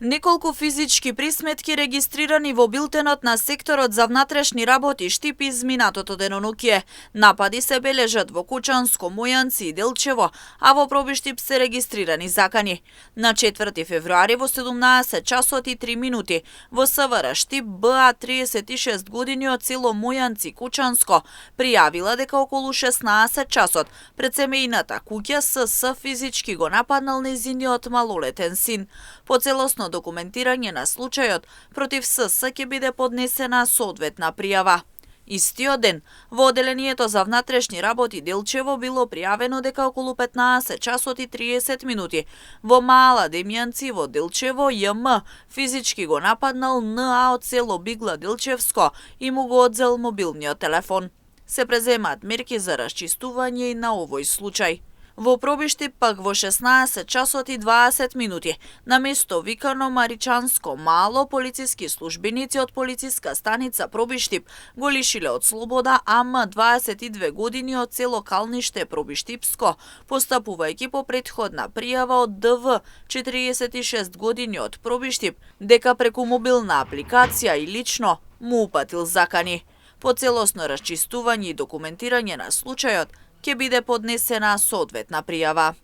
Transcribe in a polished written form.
Неколку физички присметки регистрирани во билтенот на секторот за внатрешни работи Штип изминатото денонокие. Напади се бележат во Кучанско, Мојанци и Делчево, а во Пробиштип се регистрирани закани. На 4 февруари во 17 часот и 3 минути во СВР Штип БА 36 години од село Мојанци, Кучанско, пријавила дека околу 16 часот пред семејната куќа СС физички го нападнал нејзиниот малолетен син. По целосно документирање на случајот, против СС ќе биде поднесена соодветна пријава. Истиот ден, во Оделението за внатрешни работи Делчево било пријавено дека околу 15 часот и 30 минути во Мала Демјанци во Делчево ЈМ физички го нападнал НА од село Бигла Делчевско и му го одзел мобилниот телефон. Се преземаат мерки за расчистување и на овој случај. Во Пробиштип пак во 16 часот и 20 минути на место викано Маричанско Мало полициски службеници од полициска станица Пробиштип го лишиле од слобода АМ 22 години од село Калниште Пробиштипско, постапувајќи по претходна пријава од ДВ 46 години од Пробиштип дека преку мобилна апликација и лично му упатил закани. По целосно расчистување и документирање на случајот ќе биде поднесена соодветна пријава.